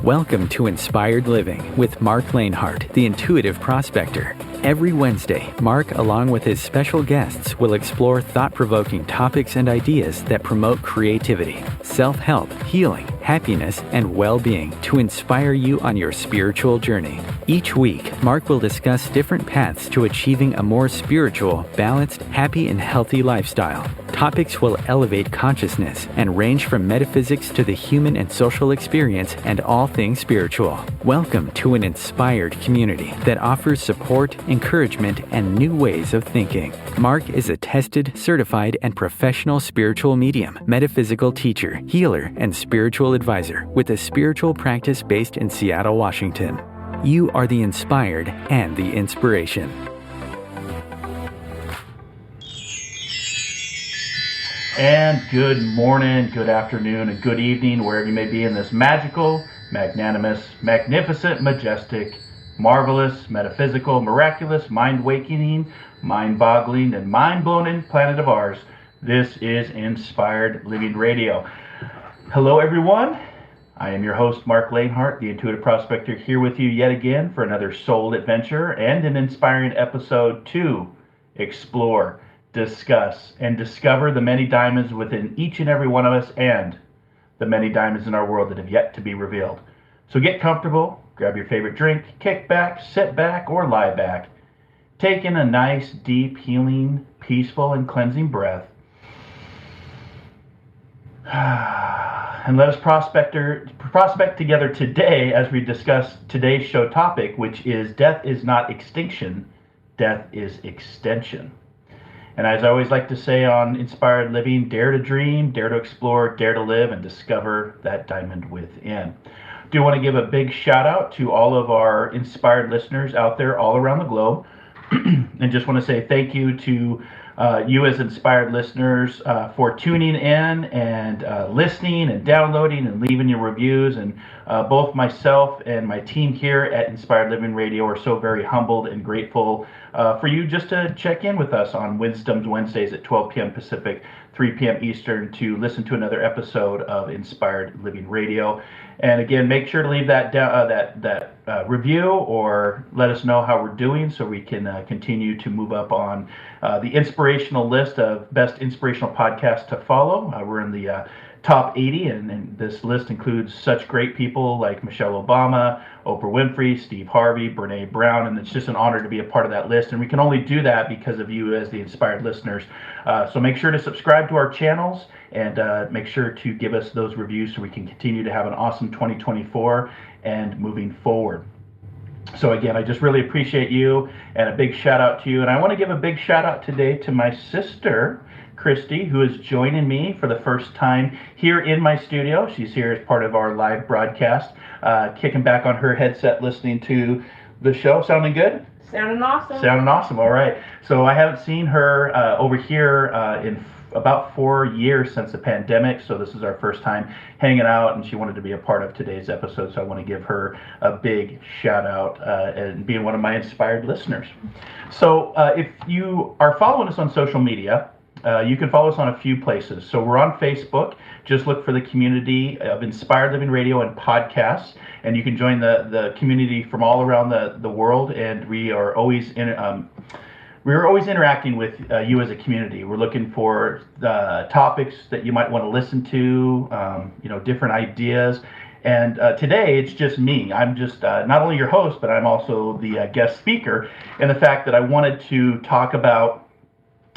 Welcome to Inspired Living with Marc Lainhart, the Intuitive Prospector. Every Wednesday, Marc, along with his special guests, will explore thought-provoking topics and ideas that promote creativity, self-help, healing, happiness, and well-being to inspire you on your spiritual journey. Each week, Marc will discuss different paths to achieving a more spiritual, balanced, happy, and healthy lifestyle. Topics will elevate consciousness and range from metaphysics to the human and social experience and all things spiritual. Welcome to an inspired community that offers support, encouragement, and new ways of thinking. Marc is a tested, certified, and professional spiritual medium, metaphysical teacher, healer, and spiritual advisor with a spiritual practice based in Seattle, Washington. You are the inspired and the inspiration. And good morning, good afternoon, and good evening, wherever you may be in this magical, magnanimous, magnificent, majestic, marvelous, metaphysical, miraculous, mind-awakening, mind-boggling, and mind-blowing planet of ours. This is Inspired Living Radio. Hello, everyone. I am your host, Marc Lainhart, the Intuitive Prospector, here with you yet again for another soul adventure and an inspiring episode to explore, discuss, and discover the many diamonds within each and every one of us and the many diamonds in our world that have yet to be revealed. So get comfortable, grab your favorite drink, kick back, sit back, or lie back. Take in a nice, deep, healing, peaceful, and cleansing breath. And let us prospect together today as we discuss today's show topic, which is death is not extinction, death is extension. And as I always like to say on Inspired Living, dare to dream, dare to explore, dare to live, and discover that diamond within. Do want to give a big shout out to all of our inspired listeners out there all around the globe. And just want to say thank you to you as inspired listeners for tuning in and listening and downloading and leaving your reviews. And both myself and my team here at Inspired Living Radio are so very humbled and grateful for you just to check in with us on Wisdom's Wednesdays at 12 p.m. Pacific, 3 p.m. Eastern to listen to another episode of Inspired Living Radio. And again, make sure to leave that review or let us know how we're doing so we can continue to move up on the inspirational list of best inspirational podcasts to follow. We're in the top 80, and this list includes such great people like Michelle Obama, Oprah Winfrey, Steve Harvey, Brene Brown, and it's just an honor to be a part of that list. And we can only do that because of you as the inspired listeners. So make sure to subscribe to our channels and make sure to give us those reviews so we can continue to have an awesome 2024 and moving forward. So again, I just really appreciate you and a big shout out to you. And I want to give a big shout out today to my sister, Christy, who is joining me for the first time here in my studio. She's here as part of our live broadcast, kicking back on her headset, listening to the show. Sounding good? Sounding awesome. Sounding awesome. All right. So I haven't seen her over here in about 4 years since the pandemic. So this is our first time hanging out, and she wanted to be a part of today's episode. So I want to give her a big shout out and being one of my inspired listeners. So if you are following us on social media, you can follow us on a few places. So we're on Facebook. Just look for the community of Inspired Living Radio and podcasts, and you can join the community from all around the world. And we are always interacting with you as a community. We're looking for topics that you might want to listen to, different ideas. And today it's just me. I'm just not only your host, but I'm also the guest speaker. And the fact that I wanted to talk about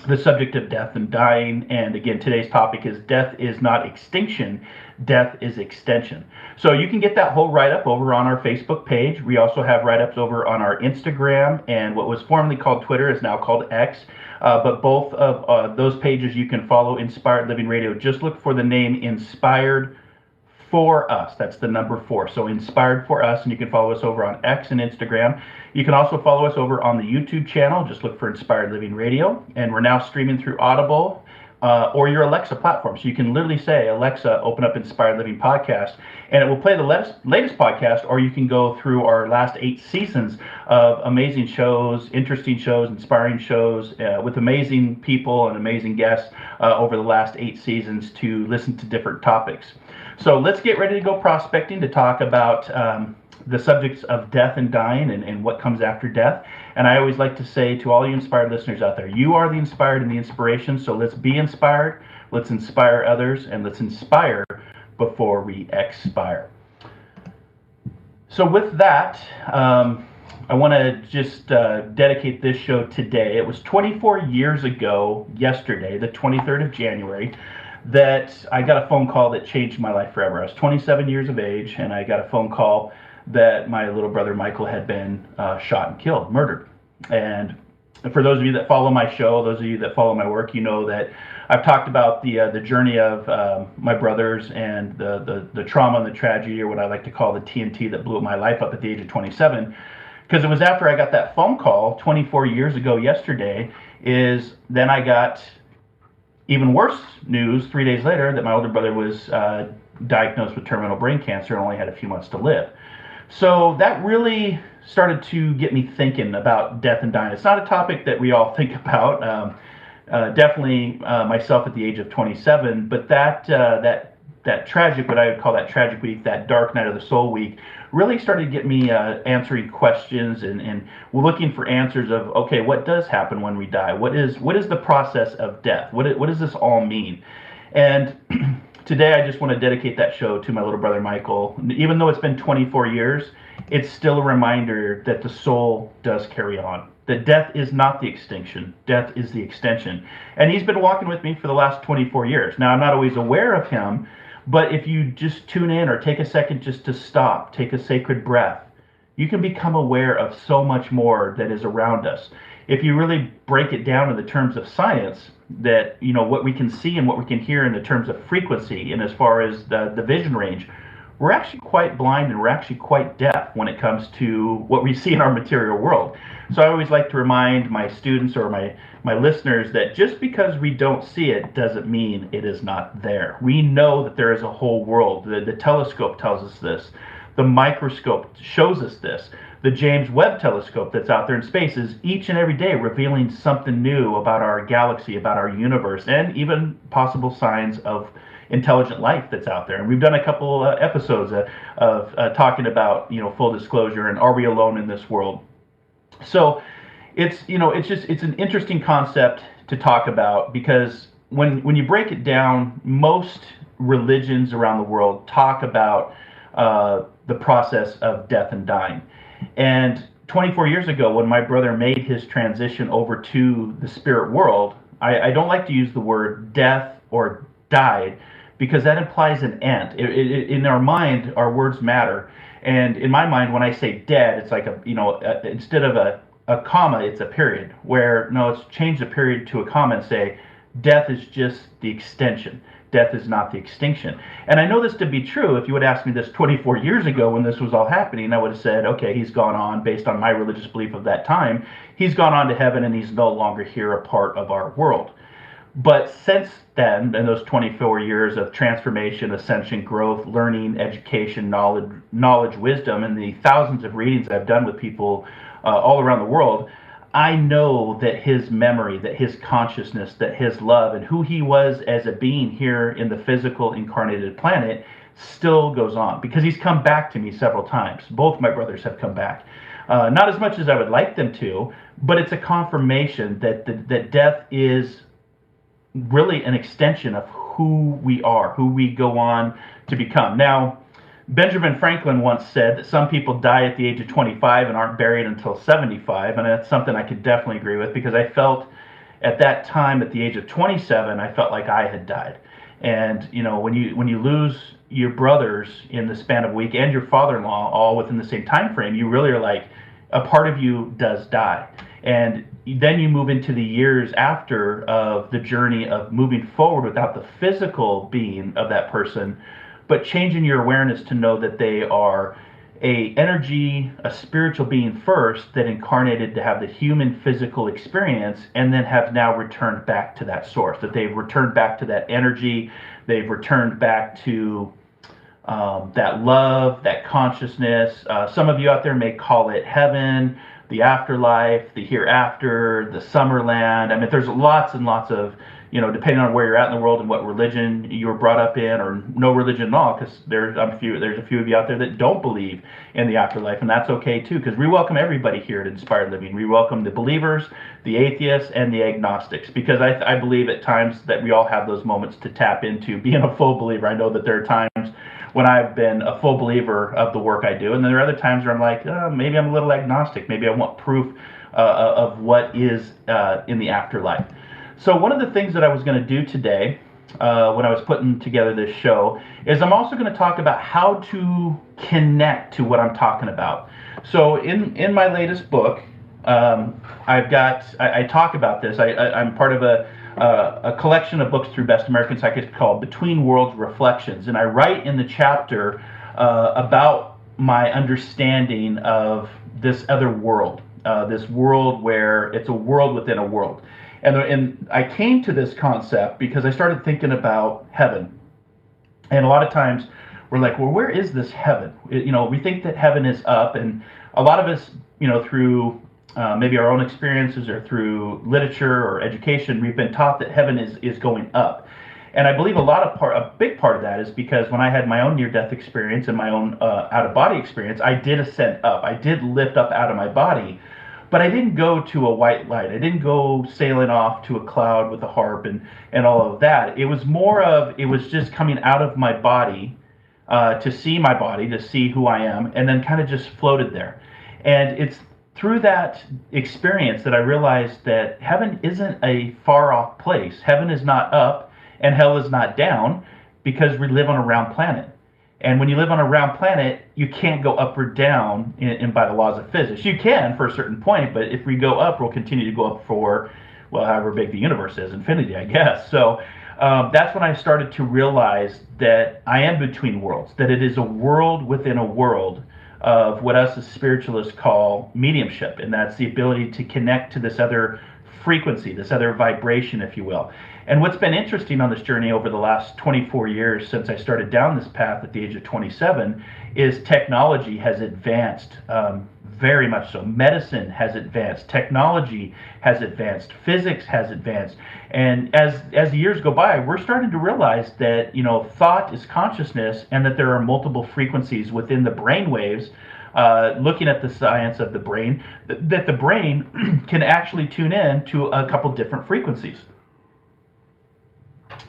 the subject of death and dying. And again, today's topic is death is not extinction, death is extension. So you can get that whole write-up over on our Facebook page. We also have write-ups over on our Instagram, and what was formerly called Twitter is now called X. But both of those pages you can follow Inspired Living Radio. Just look for the name Inspired for Us. That's the number 4. So Inspired for Us, and you can follow us over on X and Instagram. You can also follow us over on the YouTube channel. Just look for Inspired Living Radio. And we're now streaming through Audible or your Alexa platform. So you can literally say, Alexa, open up Inspired Living Podcast, and it will play the latest podcast, or you can go through our last 8 seasons of amazing shows, interesting shows, inspiring shows with amazing people and amazing guests over the last 8 seasons to listen to different topics. So let's get ready to go prospecting to talk about the subjects of death and dying and what comes after death. And I always like to say to all you inspired listeners out there, you are the inspired and the inspiration. So let's be inspired, let's inspire others, and let's inspire before we expire. So with that, I want to just dedicate this show today. It was 24 years ago yesterday, the 23rd of January, that I got a phone call that changed my life forever. I was 27 years of age, and I got a phone call that my little brother Michael had been shot and killed, murdered. And for those of you that follow my show, those of you that follow my work, you know that I've talked about the journey of my brothers and the trauma and the tragedy, or what I like to call the TNT that blew my life up at the age of 27. Because it was after I got that phone call 24 years ago yesterday, then I got even worse news 3 days later that my older brother was diagnosed with terminal brain cancer and only had a few months to live. So that really started to get me thinking about death and dying. It's not a topic that we all think about. Definitely myself at the age of 27, but that tragic, what I would call that tragic week, that dark night of the soul week, really started to get me answering questions and looking for answers of, okay, what does happen when we die? What is the process of death? What does this all mean? And today I just want to dedicate that show to my little brother Michael. Even though it's been 24 years, it's still a reminder that the soul does carry on. That death is not the extinction, death is the extension. And he's been walking with me for the last 24 years. Now, I'm not always aware of him, but if you just tune in or take a second just to stop, take a sacred breath, you can become aware of so much more that is around us. If you really break it down in the terms of science, that, you know, what we can see and what we can hear in the terms of frequency and as far as the vision range, we're actually quite blind and we're actually quite deaf when it comes to what we see in our material world. So I always like to remind my students or my listeners that just because we don't see it doesn't mean it is not there. We know that there is a whole world. The telescope tells us this. The microscope shows us this. The James Webb telescope that's out there in space is each and every day revealing something new about our galaxy, about our universe, and even possible signs of intelligent life that's out there. And we've done a couple episodes of talking about, you know, full disclosure and are we alone in this world? So it's an interesting concept to talk about, because when you break it down, most religions around the world talk about the process of death and dying. And 24 years ago, when my brother made his transition over to the spirit world, I don't like to use the word death or died, because that implies an end. In our mind, our words matter. And in my mind, when I say dead, it's like instead of a comma, it's a period. Where, no, let's change the period to a comma and say, death is just the extension. Death is not the extinction. And I know this to be true. If you would ask me this 24 years ago when this was all happening, I would have said, okay, he's gone on, based on my religious belief of that time, he's gone on to heaven and he's no longer here, a part of our world. But since then, in those 24 years of transformation, ascension, growth, learning, education, knowledge, wisdom, and the thousands of readings I've done with people all around the world, I know that his memory, that his consciousness, that his love, and who he was as a being here in the physical incarnated planet still goes on, because he's come back to me several times. Both my brothers have come back. Not as much as I would like them to, but it's a confirmation that death is really an extension of who we are, who we go on to become. Now, Benjamin Franklin once said that some people die at the age of 25 and aren't buried until 75, and that's something I could definitely agree with, because I felt at that time, at the age of 27, I felt like I had died. And you know, when you lose your brothers in the span of a week and your father-in-law all within the same time frame, you really are like, a part of you does die. And then you move into the years after of the journey of moving forward without the physical being of that person, but changing your awareness to know that they are a energy, a spiritual being first, that incarnated to have the human physical experience, and then have now returned back to that source, that they've returned back to that energy, they've returned back to that love, that consciousness. Some of you out there may call it heaven, the afterlife, the hereafter, the summerland. I mean, there's lots and lots of depending on where you're at in the world and what religion you were brought up in, or no religion at all, because there's a few of you out there that don't believe in the afterlife, and that's okay too, because we welcome everybody here at Inspired Living. We welcome the believers, the atheists, and the agnostics, because I believe at times that we all have those moments to tap into being a full believer. I know that there are times when I've been a full believer of the work I do, and then there are other times where I'm like, maybe I'm a little agnostic. Maybe I want proof of what is in the afterlife. So one of the things that I was going to do today, when I was putting together this show, is I'm also going to talk about how to connect to what I'm talking about. So in my latest book, I talk about this. I'm part of a collection of books through Best American Psychics called Between Worlds Reflections, and I write in the chapter about my understanding of this other world, this world where it's a world within a world. And I came to this concept because I started thinking about heaven. And a lot of times we're like, well, where is this heaven? We think that heaven is up, and a lot of us, through maybe our own experiences or through literature or education, we've been taught that heaven is going up. And I believe a big part of that is because when I had my own near-death experience and my own out-of-body experience, I did ascend up. I did lift up out of my body. But I didn't go to a white light. I didn't go sailing off to a cloud with a harp and all of that. It was just coming out of my body to see my body, to see who I am, and then kind of just floated there. And it's through that experience that I realized that heaven isn't a far off place. Heaven is not up and hell is not down, because we live on a round planet. And when you live on a round planet, you can't go up or down in by the laws of physics. You can for a certain point, but if we go up, we'll continue to go up for, well, however big the universe is, infinity, I guess. So that's when I started to realize that I am between worlds, that it is a world within a world of what us as spiritualists call mediumship, and that's the ability to connect to this other frequency, this other vibration, if you will. And what's been interesting on this journey over the last 24 years since I started down this path at the age of 27 is technology has advanced very much so. Medicine has advanced, technology has advanced, physics has advanced. And as the years go by, we're starting to realize that, thought is consciousness, and that there are multiple frequencies within the brain waves. Looking at the science of the brain, that the brain can actually tune in to a couple different frequencies.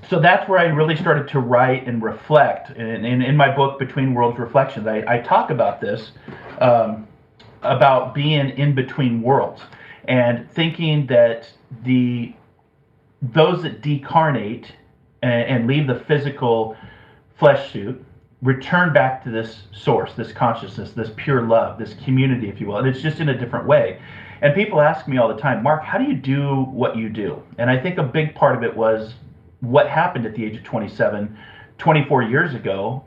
So that's where I really started to write and reflect. And in my book, Between Worlds Reflections, I talk about this, about being in between worlds, and thinking that those that decarnate and leave the physical flesh suit return back to this source, this consciousness, this pure love, this community, if you will. And it's just in a different way. And people ask me all the time, Mark, how do you do what you do? And I think a big part of it was what happened at the age of 27, 24 years ago,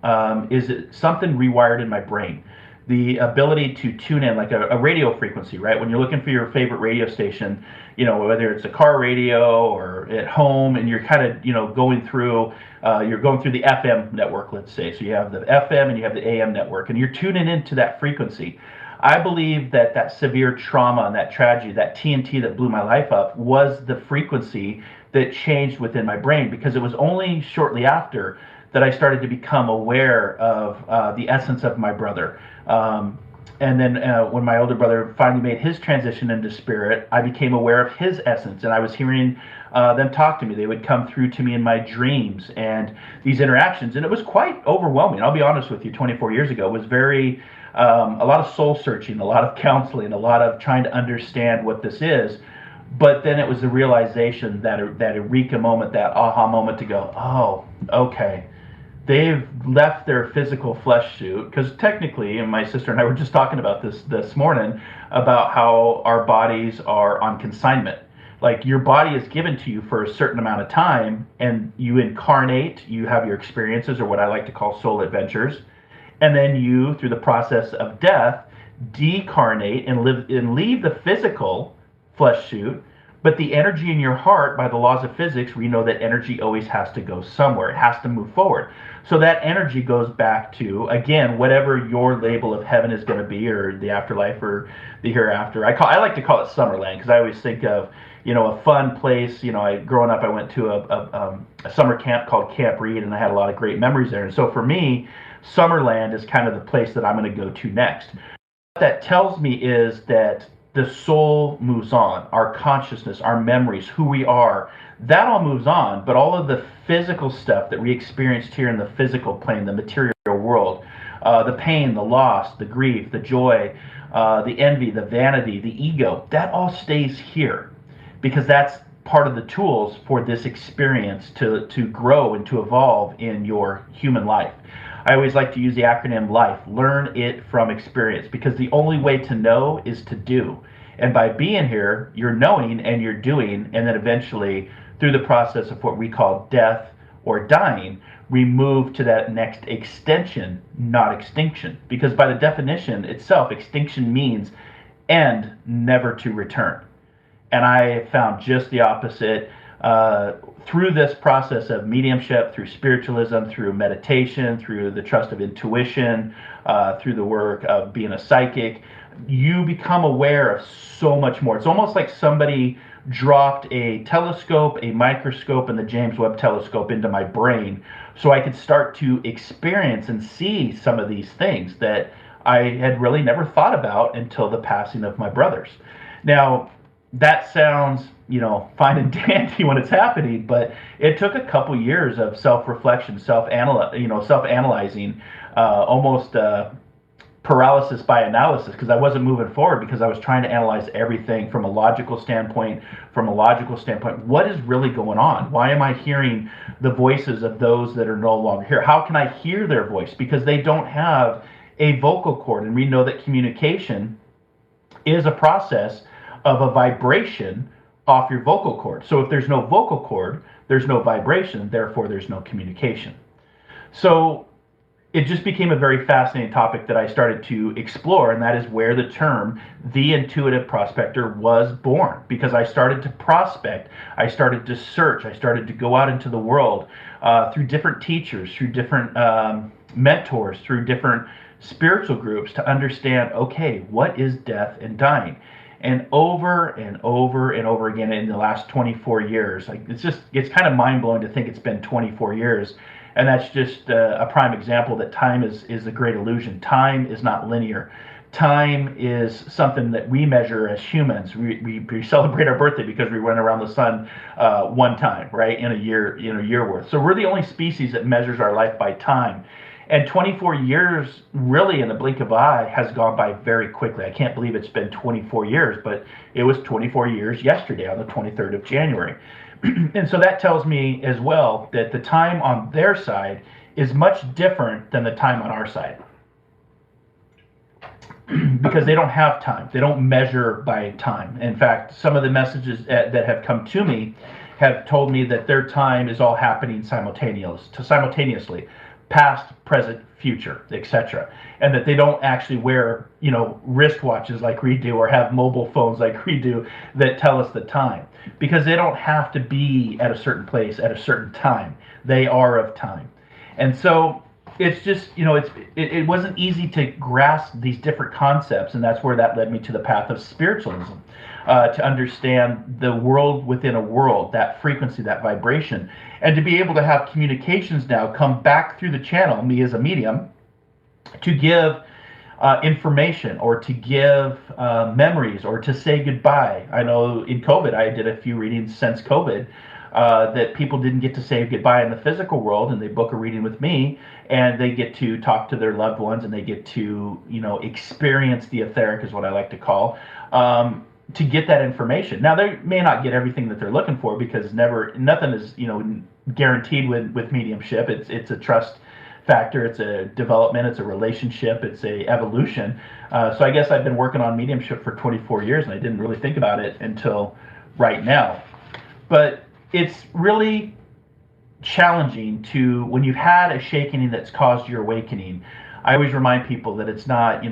is it something rewired in my brain. The ability to tune in, like a radio frequency, right? When you're looking for your favorite radio station, whether it's a car radio or at home, and you're kind of, going through the FM network, let's say. So you have the FM and you have the AM network, and you're tuning into that frequency. I believe that severe trauma and that tragedy, that TNT that blew my life up, was the frequency that changed within my brain, because it was only shortly after that I started to become aware of the essence of my brother. And then when my older brother finally made his transition into spirit, I became aware of his essence, and I was hearing them talk to me. They would come through to me in my dreams and these interactions, and it was quite overwhelming. I'll be honest with you, 24 years ago, it was very, a lot of soul searching, a lot of counseling, a lot of trying to understand what this is. But then it was the realization, that eureka moment, that aha moment to go, oh, okay. They've left their physical flesh suit, because technically, and my sister and I were just talking about this morning, about how our bodies are on consignment. Like, your body is given to you for a certain amount of time, and you incarnate, you have your experiences, or what I like to call soul adventures, and then you, through the process of death, decarnate and leave the physical flesh suit, But the energy in your heart, by the laws of physics, we know that energy always has to go somewhere. It has to move forward. So that energy goes back to, again, whatever your label of heaven is going to be, or the afterlife, or the hereafter. I like to call it Summerland, because I always think of, a fun place. Growing up, I went to a summer camp called Camp Reed, and I had a lot of great memories there. And so for me, Summerland is kind of the place that I'm going to go to next. What that tells me is that the soul moves on, our consciousness, our memories, who we are, that all moves on, but all of the physical stuff that we experienced here in the physical plane, the material world, the pain, the loss, the grief, the joy, the envy, the vanity, the ego, that all stays here, because that's part of the tools for this experience to grow and to evolve in your human life. I always like to use the acronym LIFE, learn it from experience, because the only way to know is to do. And by being here, you're knowing and you're doing, and then eventually, through the process of what we call death or dying, we move to that next extension, not extinction. Because by the definition itself, extinction means end, never to return. And I found just the opposite. Through this process of mediumship, through spiritualism, through meditation, through the trust of intuition, through the work of being a psychic, you become aware of so much more. It's almost like somebody dropped a telescope, a microscope, and the James Webb telescope into my brain, so I could start to experience and see some of these things that I had really never thought about until the passing of my brothers. Now, that sounds, fine and dandy when it's happening, but it took a couple years of self-reflection, self-analyzing, almost paralysis by analysis, because I wasn't moving forward, because I was trying to analyze everything from a logical standpoint. What is really going on? Why am I hearing the voices of those that are no longer here? How can I hear their voice? Because they don't have a vocal cord, and we know that communication is a process of a vibration off your vocal cord. So if there's no vocal cord, there's no vibration, therefore there's no communication. So it just became a very fascinating topic that I started to explore, and that is where the term the Intuitive Prospector was born, because I started to prospect, I started to search, I started to go out into the world through different teachers, through different mentors, through different spiritual groups, to understand, okay, what is death and dying? And over and over and over again in the last 24 years, it's kind of mind-blowing to think it's been 24 years. And that's just a prime example that time is a great illusion. Time is not linear. Time is something that we measure as humans. We celebrate our birthday because we went around the sun one time, right, in a year worth. So we're the only species that measures our life by time. And 24 years, really in the blink of an eye, has gone by very quickly. I can't believe it's been 24 years, but it was 24 years yesterday on the 23rd of January. And so that tells me as well that the time on their side is much different than the time on our side. Because they don't have time. They don't measure by time. In fact, some of the messages that have come to me have told me that their time is all happening simultaneously. Past, present, future, etc., and that they don't actually wear, wristwatches like we do, or have mobile phones like we do that tell us the time, because they don't have to be at a certain place at a certain time. They are of time. And so it's just, it wasn't easy to grasp these different concepts, and that's where that led me to the path of spiritualism, to understand the world within a world, that frequency, that vibration, and to be able to have communications now come back through the channel, me as a medium, to give information, or to give memories, or to say goodbye. I know in COVID, I did a few readings since COVID, that people didn't get to say goodbye in the physical world, and they book a reading with me, and they get to talk to their loved ones, and they get to, experience the etheric, is what I like to call, to get that information. Now, they may not get everything that they're looking for, because nothing is, guaranteed with mediumship. It's a trust factor, it's a development, it's a relationship, it's a evolution. So I guess I've been working on mediumship for 24 years, and I didn't really think about it until right now. But it's really challenging to, when you've had a shakening that's caused your awakening, I always remind people that it's not,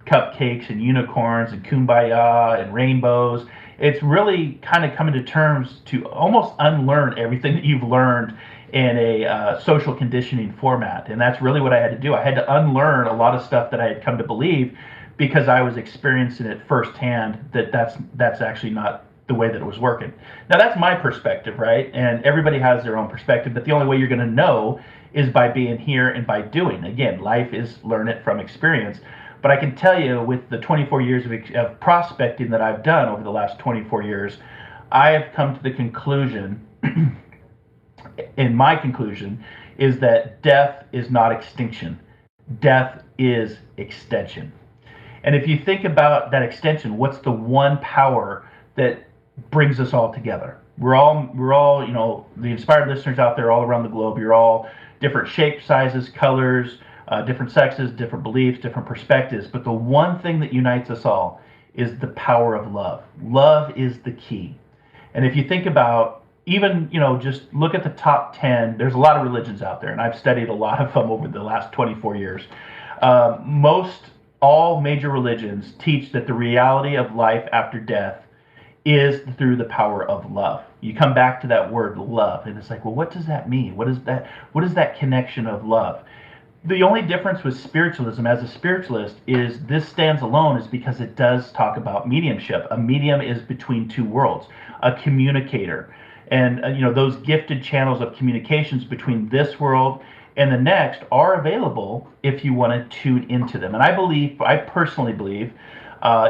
cupcakes and unicorns and kumbaya and rainbows. It's really kind of coming to terms to almost unlearn everything that you've learned in a social conditioning format. And that's really what I had to do. I had to unlearn a lot of stuff that I had come to believe because I was experiencing it firsthand that's actually not the way that it was working. Now that's my perspective, right? And everybody has their own perspective, but the only way you're going to know is by being here and by doing. Again, life is learn it from experience. But I can tell you, with the 24 years of prospecting that I've done over the last 24 years, I have come to the conclusion, and my conclusion is that death is not extinction. Death is extension. And if you think about that extension, what's the one power that brings us all together? We're all, the inspired listeners out there all around the globe, you're all different shapes, sizes, colors, different sexes, different beliefs, different perspectives. But the one thing that unites us all is the power of love. Love is the key. And if you think about even, just look at the top 10, there's a lot of religions out there, and I've studied a lot of them over the last 24 years. All major religions teach that the reality of life after death is through the power of love. You come back to that word love, and it's like, well, what does that mean? What is that connection of love? The only difference with spiritualism as a spiritualist is this stands alone is because it does talk about mediumship. A medium is between two worlds, a communicator. And those gifted channels of communications between this world and the next are available if you want to tune into them. And I personally believe,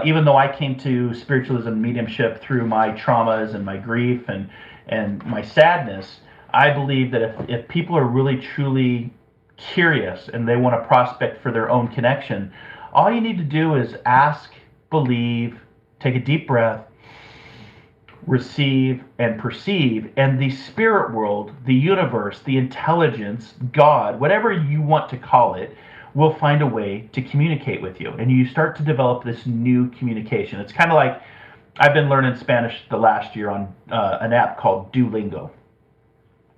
even though I came to spiritualism and mediumship through my traumas and my grief and my sadness, I believe that if people are really truly curious and they want to prospect for their own connection, all you need to do is ask, believe, take a deep breath, receive, and perceive, and the spirit world, the universe, the intelligence, God, whatever you want to call it, will find a way to communicate with you. And you start to develop this new communication. It's kind of like I've been learning Spanish the last year on an app called Duolingo.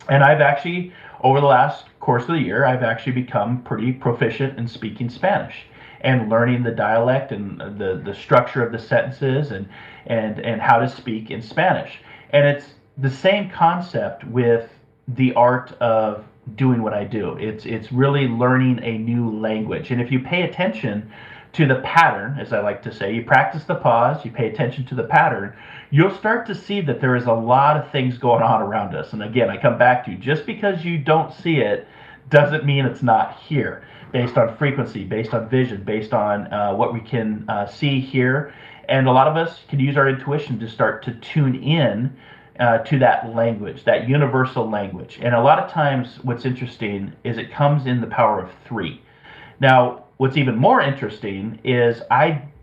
And I've actually, over the last course of the year, I've actually become pretty proficient in speaking Spanish and learning the dialect and the structure of the sentences and how to speak in Spanish. And it's the same concept with the art of doing what I do. It's really learning a new language. And if you pay attention to the pattern, as I like to say, you practice the pause, you pay attention to the pattern, you'll start to see that there is a lot of things going on around us. And again, I come back to just because you don't see it doesn't mean it's not here. Based on frequency, based on vision, based on what we can see, hear. And a lot of us can use our intuition to start to tune in to that language, that universal language. And a lot of times what's interesting is it comes in the power of 3. Now, what's even more interesting is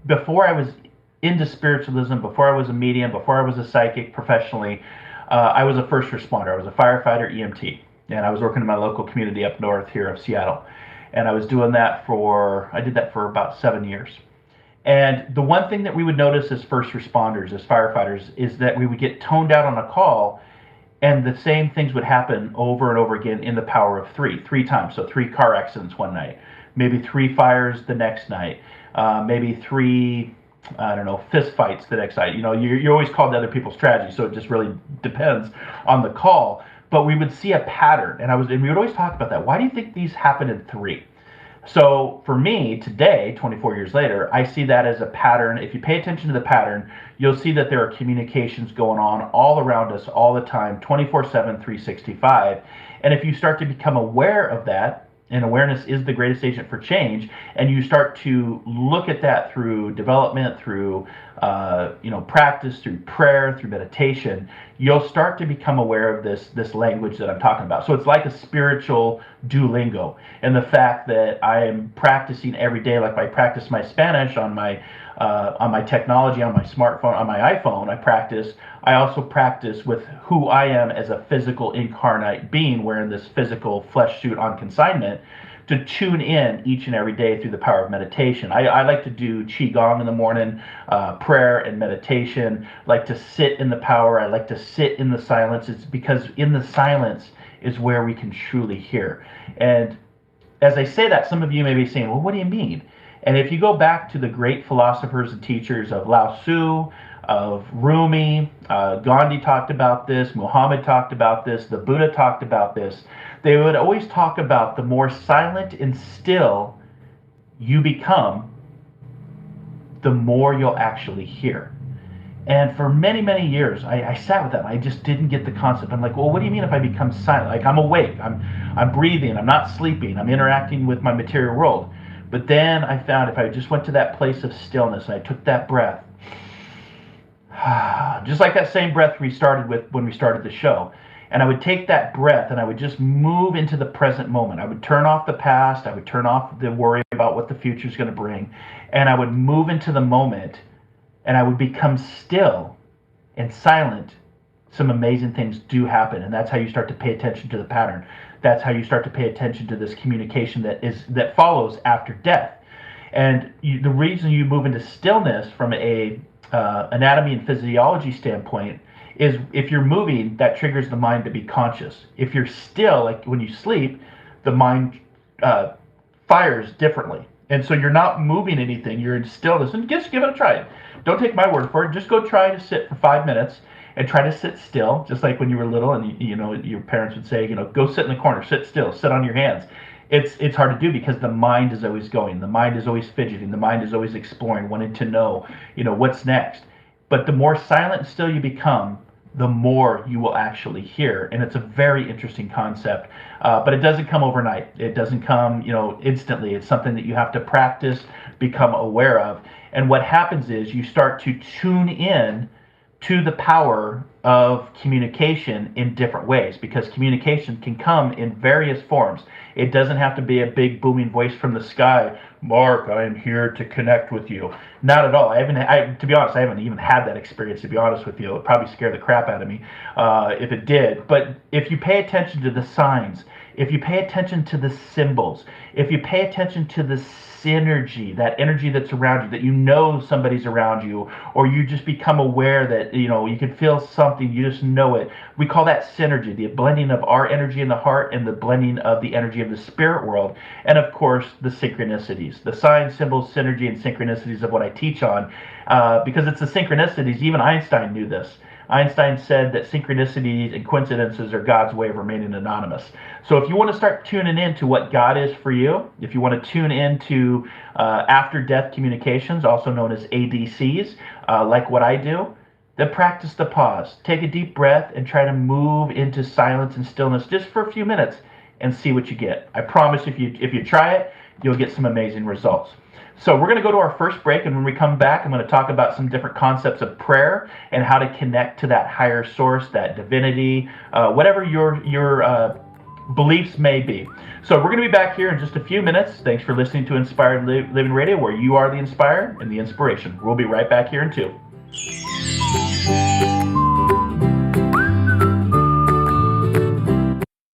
before I was into spiritualism, before I was a medium, before I was a psychic professionally, I was a first responder. I was a firefighter, EMT. And I was working in my local community up north here of Seattle. And I was doing that I did that for about 7 years. And the one thing that we would notice as first responders, as firefighters, is that we would get toned out on a call and the same things would happen over and over again in the power of 3 times. So 3 car accidents one night, maybe 3 fires the next night, maybe 3, fist fights the next night. You're always called to other people's tragedy, so it just really depends on the call. But we would see a pattern, and we would always talk about that. Why do you think these happen in 3? So for me today, 24 years later, I see that as a pattern. If you pay attention to the pattern, you'll see that there are communications going on all around us all the time, 24/7, 365. And if you start to become aware of that, and awareness is the greatest agent for change, and you start to look at that through development, through practice, through prayer, through meditation, you'll start to become aware of this language that I'm talking about. So it's like a spiritual Duolingo, and the fact that I am practicing every day, like I practice my Spanish on my technology, on my smartphone, on my iPhone, I also practice with who I am as a physical incarnate being wearing this physical flesh suit on consignment, to tune in each and every day through the power of meditation. I like to do Qigong in the morning, prayer and meditation, like to sit in the power. I like to sit in the silence. It's because in the silence is where we can truly hear. And as I say that, some of you may be saying, well, what do you mean? And if you go back to the great philosophers and teachers of Lao Tzu, of Rumi, Gandhi talked about this, Muhammad talked about this, the Buddha talked about this, they would always talk about the more silent and still you become, the more you'll actually hear. And for many, many years, I sat with that. I just didn't get the concept. I'm like, well, what do you mean if I become silent? Like, I'm awake, I'm breathing, I'm not sleeping, I'm interacting with my material world. But then I found if I just went to that place of stillness and I took that breath, just like that same breath we started with when we started the show, and I would take that breath and I would just move into the present moment. I would turn off the past, I would turn off the worry about what the future is going to bring, and I would move into the moment, and I would become still and silent. Some amazing things do happen, and that's how you start to pay attention to the pattern. That's how you start to pay attention to this communication that follows after death. And the reason you move into stillness from a anatomy and physiology standpoint is if you're moving, that triggers the mind to be conscious. If you're still, like when you sleep, the mind fires differently. And so you're not moving anything, you're in stillness. And just give it a try. Don't take my word for it. Just go try to sit for 5 minutes and try to sit still, just like when you were little and your parents would say, go sit in the corner, sit still, sit on your hands. It's hard to do because the mind is always going. The mind is always fidgeting. The mind is always exploring, wanting to know, what's next. But the more silent and still you become, the more you will actually hear. And it's a very interesting concept. But it doesn't come overnight. It doesn't come, instantly. It's something that you have to practice, become aware of. And what happens is you start to tune in to the power of communication in different ways, because communication can come in various forms. It doesn't have to be a big booming voice from the sky. Mark, I am here to connect with you. Not at all. To be honest, I haven't even had that experience, to be honest with you. It would probably scare the crap out of me if it did. But if you pay attention to the signs, if you pay attention to the symbols, if you pay attention to the synergy, that energy that's around you, that somebody's around you, or you just become aware that you can feel something, you just know it. We call that synergy, the blending of our energy in the heart and the blending of the energy of the spirit world. And of course, the synchronicities, the signs, symbols, synergy, and synchronicities of what I teach on, because it's the synchronicities. Even Einstein knew this. Einstein said that synchronicities and coincidences are God's way of remaining anonymous. So if you want to start tuning into what God is for you, if you want to tune into after-death communications, also known as ADCs, like what I do, then practice the pause. Take a deep breath and try to move into silence and stillness just for a few minutes and see what you get. I promise if you try it, you'll get some amazing results. So we're going to go to our first break, and when we come back, I'm going to talk about some different concepts of prayer and how to connect to that higher source, that divinity, whatever your beliefs may be. So we're going to be back here in just a few minutes. Thanks for listening to Inspired Living Radio, where you are the inspired and the inspiration. We'll be right back here in 2.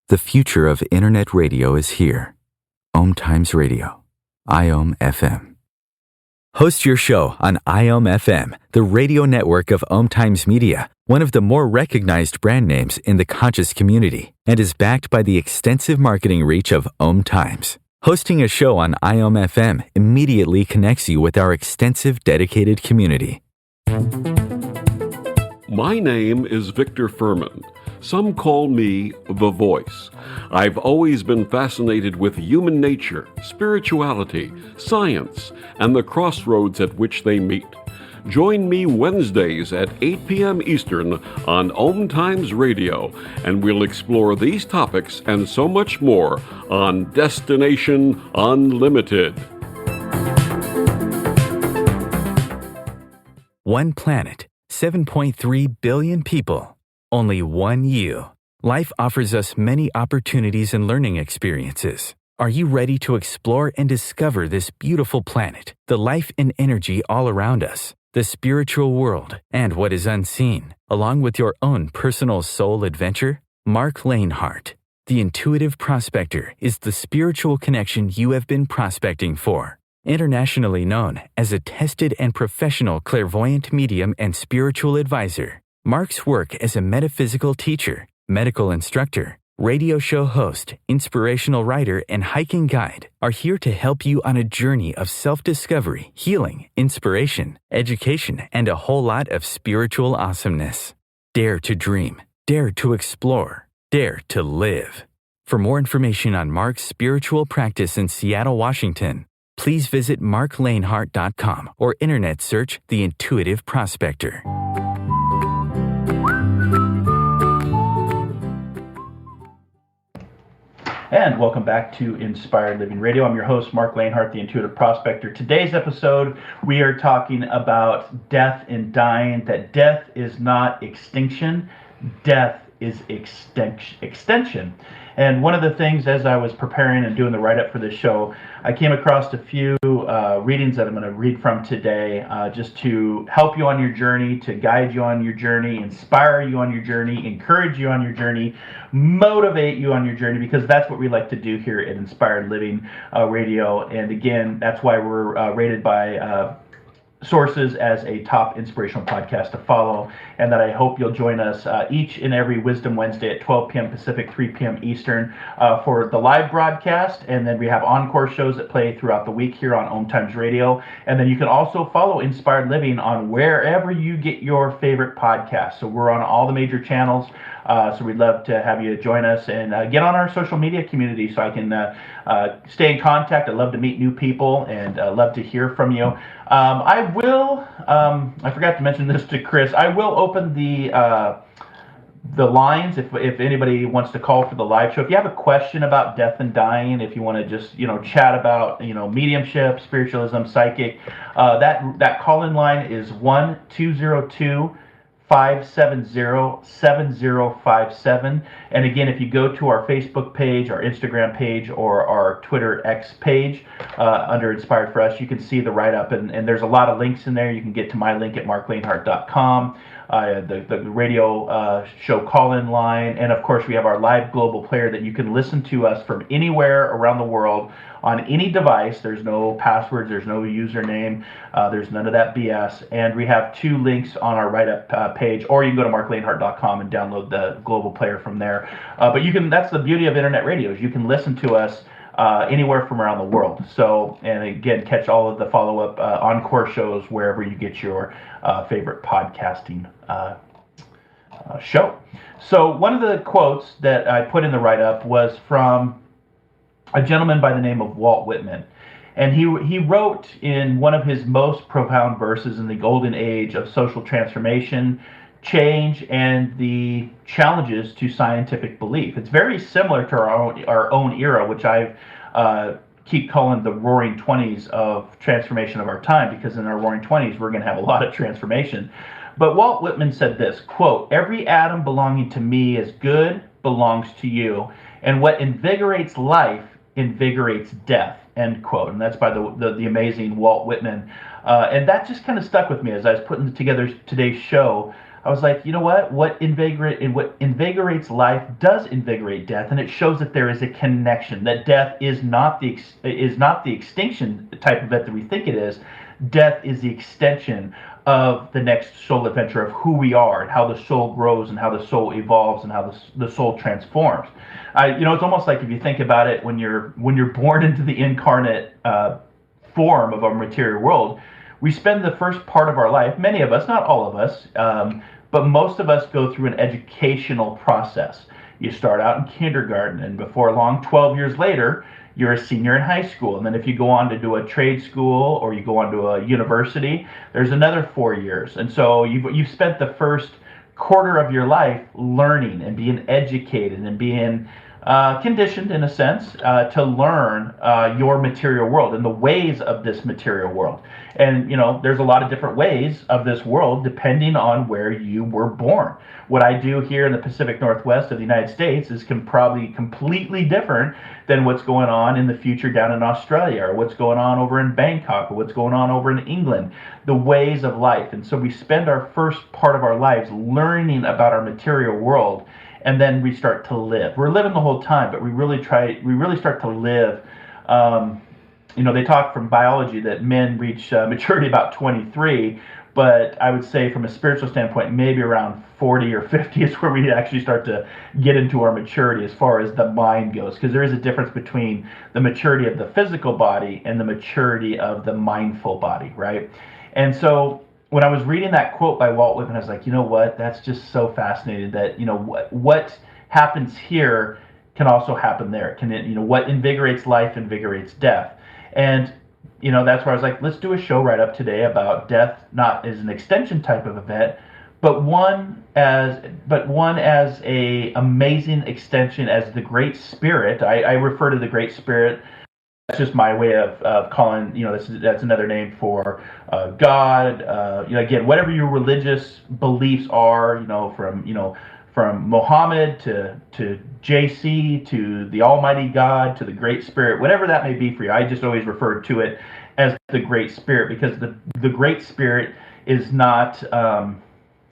The future of Internet radio is here. Om Times Radio. IOM FM. Host your show on IOM FM, the radio network of Om Times Media, one of the more recognized brand names in the conscious community, and is backed by the extensive marketing reach of Om Times. Hosting a show on IOM FM immediately connects you with our extensive dedicated community. My name is Victor Furman. Some call me The Voice. I've always been fascinated with human nature, spirituality, science, and the crossroads at which they meet. Join me Wednesdays at 8 p.m. Eastern on Om Times Radio, and we'll explore these topics and so much more on Destination Unlimited. One planet, 7.3 billion people. Only one you. Life offers us many opportunities and learning experiences. Are you ready to explore and discover this beautiful planet, the life and energy all around us, the spiritual world, and what is unseen, along with your own personal soul adventure? Marc Lainhart, the Intuitive Prospector, is the spiritual connection you have been prospecting for. Internationally known as a tested and professional clairvoyant medium and spiritual advisor, Marc's work as a metaphysical teacher, medical instructor, radio show host, inspirational writer, and hiking guide, are here to help you on a journey of self-discovery, healing, inspiration, education, and a whole lot of spiritual awesomeness. Dare to dream. Dare to explore. Dare to live. For more information on Marc's spiritual practice in Seattle, Washington, please visit marclainhart.com or internet search The Intuitive Prospector. And welcome back to Inspired Living Radio. I'm your host, Marc Lainhart, the Intuitive Prospector. Today's episode, we are talking about death and dying, that death is not extinction, death is extension. And one of the things, as I was preparing and doing the write-up for this show, I came across a few readings that I'm going to read from today, just to help you on your journey, to guide you on your journey, inspire you on your journey, encourage you on your journey, motivate you on your journey, because that's what we like to do here at Inspired Living Radio. And again, that's why we're rated by sources as a top inspirational podcast to follow, and that I hope you'll join us each and every Wisdom Wednesday at 12 p.m. Pacific, 3 p.m. Eastern for the live broadcast, and then we have encore shows that play throughout the week here on Om Times Radio, and then you can also follow Inspired Living on wherever you get your favorite podcasts. So we're on all the major channels, so we'd love to have you join us and get on our social media community so I can stay in contact. I love to meet new people and love to hear from you. I forgot to mention this to Chris, I will open the lines if anybody wants to call for the live show. If you have a question about death and dying, if you want to just chat about mediumship, spiritualism, psychic, that call-in line is 1-202-570-7057. And again, if you go to our Facebook page, our Instagram page, or our Twitter X page under Inspired for Us, you can see the write-up, and there's a lot of links in there. You can get to my link at marclainhart.com, the radio show call-in line, and of course we have our live global player that you can listen to us from anywhere around the world on any device. There's no passwords, there's no username, there's none of that BS, and we have two links on our write-up page, or you can go to marclainhart.com and download the global player from there. But that's the beauty of internet radio, is you can listen to us anywhere from around the world. So, and again, catch all of the follow-up encore shows wherever you get your favorite podcasting show. So one of the quotes that I put in the write-up was from a gentleman by the name of Walt Whitman. And he wrote in one of his most profound verses in the golden age of social transformation, change, and the challenges to scientific belief. It's very similar to our own era, which I keep calling the roaring 20s of transformation of our time, because in our roaring 20s, we're going to have a lot of transformation. But Walt Whitman said this, quote, "Every atom belonging to me is good, belongs to you, and what invigorates life invigorates death," end quote. And that's by the amazing Walt Whitman. And that just kind of stuck with me as I was putting together today's show. I was like, you know what? What invigorates life does invigorate death, and it shows that there is a connection. That death is not the extinction type of event that we think it is. Death is the extension of the next soul adventure of who we are, and how the soul grows, and how the soul evolves, and how the soul transforms. It's almost like, if you think about it, when you're born into the incarnate form of our material world, we spend the first part of our life, many of us, not all of us, but most of us go through an educational process. You start out in kindergarten, and before long, 12 years later, you're a senior in high school. And then if you go on to do a trade school, or you go on to a university, there's another 4 years. And so you've spent the first quarter of your life learning and being educated and being conditioned, in a sense, to learn your material world and the ways of this material world. And there's a lot of different ways of this world depending on where you were born. What I do here in the Pacific Northwest of the United States is probably completely different than what's going on in the future down in Australia, or what's going on over in Bangkok, or what's going on over in England, the ways of life. And so we spend our first part of our lives learning about our material world, and then we start to live. We're living the whole time, but we really start to live. They talk from biology that men reach maturity about 23, But I would say from a spiritual standpoint, maybe around 40 or 50 is where we actually start to get into our maturity as far as the mind goes, because there is a difference between the maturity of the physical body and the maturity of the mindful body, right? And so when I was reading that quote by Walt Whitman, I was like, you know what? That's just so fascinating that, what happens here can also happen there. What invigorates life invigorates death. And that's where I was like, let's do a show right up today about death, not as an extension type of event, but one as a amazing extension, as the Great Spirit. I refer to the Great Spirit. That's just my way of calling. That's another name for God. Again, whatever your religious beliefs are. From Mohammed to JC to the Almighty God to the Great Spirit, whatever that may be for you. I just always refer to it as the Great Spirit, because the Great Spirit is not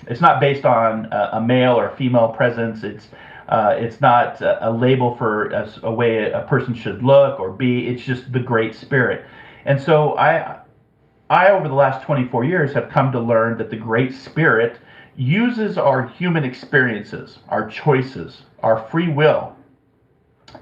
it's not based on a male or a female presence. It's not a label for a way a person should look or be. It's just the Great Spirit. And so I over the last 24 years have come to learn that the Great Spirit uses our human experiences, our choices, our free will,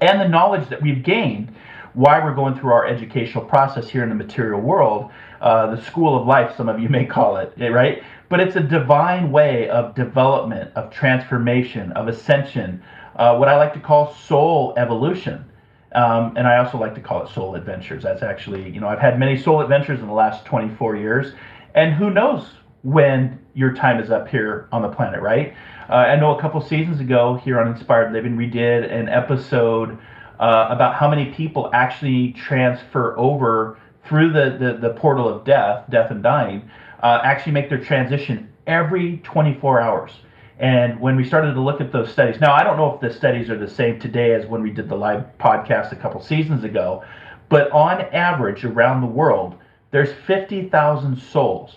and the knowledge that we've gained while we're going through our educational process here in the material world, the school of life, some of you may call it, right? But it's a divine way of development, of transformation, of ascension, what I like to call soul evolution. And I also like to call it soul adventures. That's actually, I've had many soul adventures in the last 24 years, and who knows when your time is up here on the planet, right? I know a couple seasons ago here on Inspired Living, we did an episode about how many people actually transfer over through the portal of death and dying, actually make their transition every 24 hours. And when we started to look at those studies, now I don't know if the studies are the same today as when we did the live podcast a couple seasons ago, but on average around the world, there's 50,000 souls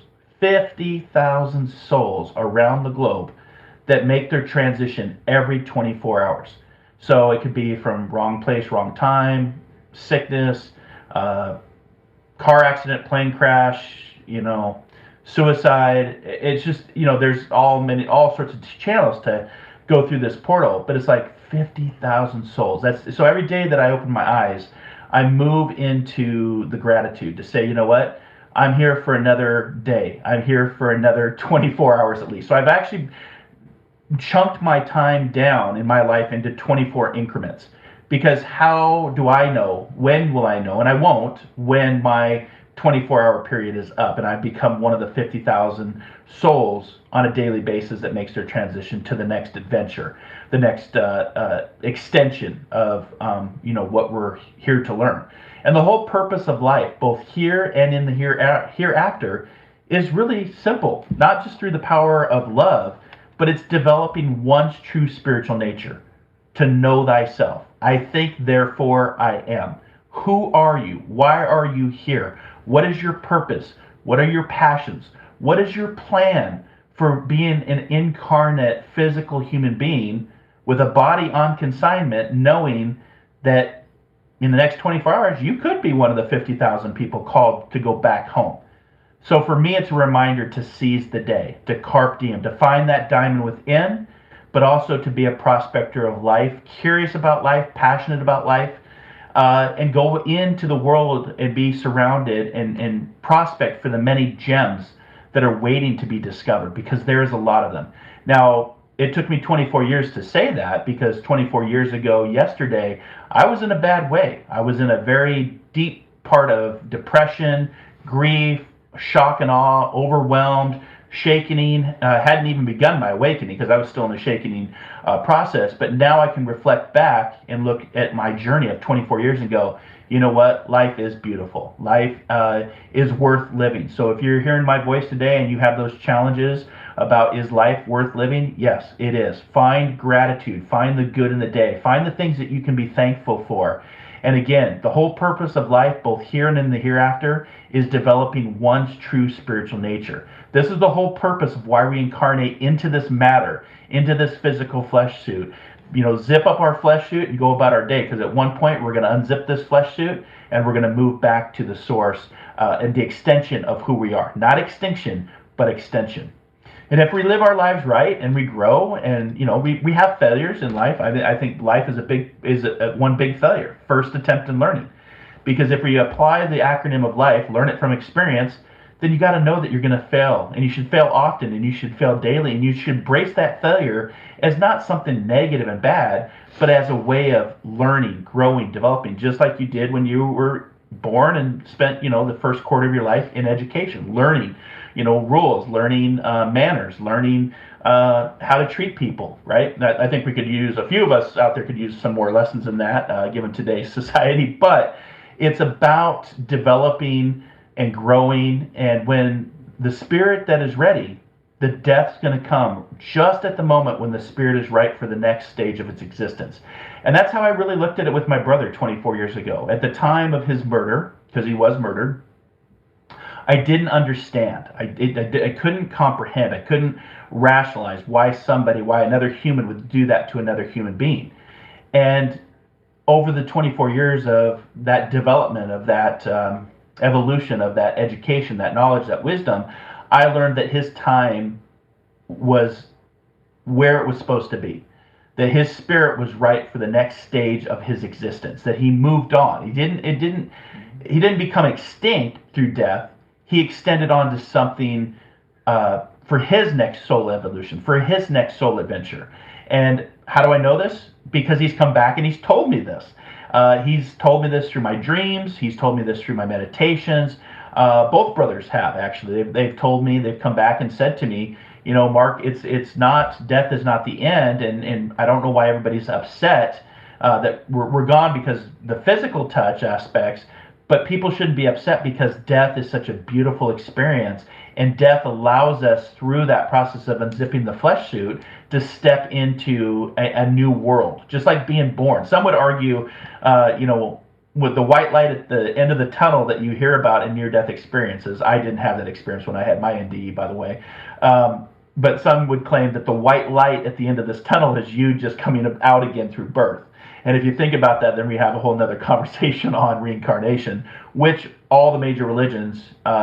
around the globe that make their transition every 24 hours. So it could be from wrong place, wrong time, sickness, car accident, plane crash, suicide. It's just, there's all sorts of channels to go through this portal, but it's like 50,000 souls. So every day that I open my eyes, I move into the gratitude to say, you know what? I'm here for another day. I'm here for another 24 hours at least. So I've actually chunked my time down in my life into 24 increments, because how do I know? When will I know? And I won't, when my 24-hour period is up and I've become one of the 50,000 souls on a daily basis that makes their transition to the next adventure, the next extension of what we're here to learn. And the whole purpose of life, both here and in the hereafter, is really simple. Not just through the power of love, but it's developing one's true spiritual nature, to know thyself. I think, therefore I am. Who are you? Why are you here? What is your purpose? What are your passions? What is your plan for being an incarnate physical human being with a body on consignment, knowing that in the next 24 hours, you could be one of the 50,000 people called to go back home. So for me, it's a reminder to seize the day, to carpe diem, to find that diamond within, but also to be a prospector of life, curious about life, passionate about life, and go into the world and be surrounded and prospect for the many gems that are waiting to be discovered, because there is a lot of them. Now, it took me 24 years to say that, because 24 years ago, yesterday, I was in a bad way. I was in a very deep part of depression, grief, shock and awe, overwhelmed, shakening. Hadn't even begun my awakening, because I was still in the shakening process. But now I can reflect back and look at my journey of 24 years and go, you know what? Life is beautiful. Life is worth living. So if you're hearing my voice today and you have those challenges about, is life worth living? Yes, it is. Find gratitude. Find the good in the day. Find the things that you can be thankful for. And again, the whole purpose of life, both here and in the hereafter, is developing one's true spiritual nature. This is the whole purpose of why we incarnate into this matter, into this physical flesh suit. Zip up our flesh suit and go about our day, because at one point we're going to unzip this flesh suit and we're going to move back to the source and the extension of who we are. Not extinction, but extension. And if we live our lives right and we grow and, we have failures in life, I think life is one big failure, first attempt in learning. Because if we apply the acronym of life, learn it from experience, then you got to know that you're going to fail, and you should fail often, and you should fail daily, and you should embrace that failure as not something negative and bad, but as a way of learning, growing, developing, just like you did when you were born and spent, the first quarter of your life in education, learning, rules, learning manners, learning how to treat people, right? I think a few of us out there could use some more lessons in that, given today's society, but it's about developing and growing, and when the spirit that is ready, the death's going to come just at the moment when the spirit is right for the next stage of its existence. And that's how I really looked at it with my brother 24 years ago. At the time of his murder, because he was murdered, I didn't understand. I couldn't comprehend. I couldn't rationalize why another human would do that to another human being. And over the 24 years of that development, of that evolution, of that education, that knowledge, that wisdom, I learned that his time was where it was supposed to be. That his spirit was right for the next stage of his existence. That he moved on. He didn't become extinct through death. He extended on to something for his next soul evolution, for his next soul adventure. And how do I know this? Because he's come back and he's told me this. He's told me this through my dreams. He's told me this through my meditations. Both brothers have, actually. They've told me, they've come back and said to me, Marc, it's not, death is not the end. And I don't know why everybody's upset that we're gone because the physical touch aspects, but people shouldn't be upset because death is such a beautiful experience. And death allows us, through that process of unzipping the flesh suit, to step into a new world, just like being born. Some would argue, with the white light at the end of the tunnel that you hear about in near-death experiences. I didn't have that experience when I had my NDE, by the way. But some would claim that the white light at the end of this tunnel is you just coming out again through birth. And if you think about that, then we have a whole nother conversation on reincarnation, which all the major religions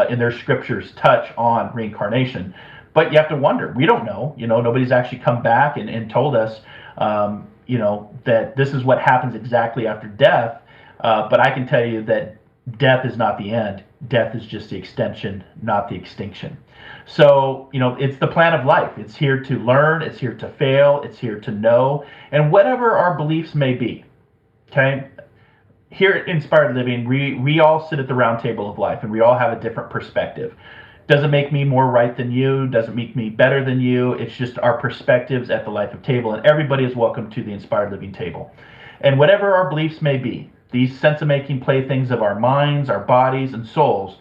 in their scriptures touch on reincarnation. But you have to wonder. We don't know. Nobody's actually come back and told us, that this is what happens exactly after death. But I can tell you that death is not the end. Death is just the extension, not the extinction. So, it's the plan of life. It's here to learn. It's here to fail. It's here to know. And whatever our beliefs may be, okay? Here at Inspired Living, we all sit at the round table of life, and we all have a different perspective. Doesn't make me more right than you. Doesn't make me better than you. It's just our perspectives at the Life of Table, and everybody is welcome to the Inspired Living table. And whatever our beliefs may be, these sense-making playthings of our minds, our bodies, and souls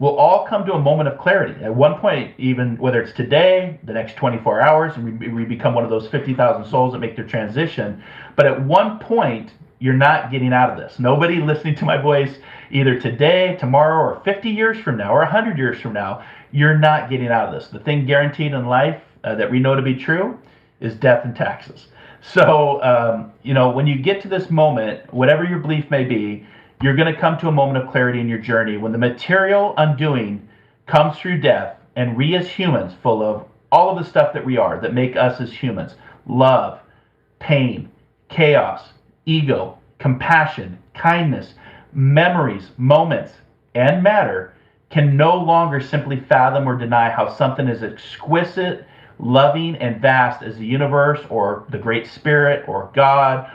will all come to a moment of clarity. At one point, even whether it's today, the next 24 hours, and we become one of those 50,000 souls that make their transition, but at one point, you're not getting out of this. Nobody listening to my voice, either today, tomorrow, or 50 years from now, or 100 years from now, you're not getting out of this. The thing guaranteed in life that we know to be true is death and taxes. So, when you get to this moment, whatever your belief may be, you're going to come to a moment of clarity in your journey when the material undoing comes through death, and we as humans, full of all of the stuff that we are, that make us as humans, love, pain, chaos, ego, compassion, kindness, memories, moments, and matter, can no longer simply fathom or deny how something as exquisite, loving, and vast as the universe, or the Great Spirit, or God,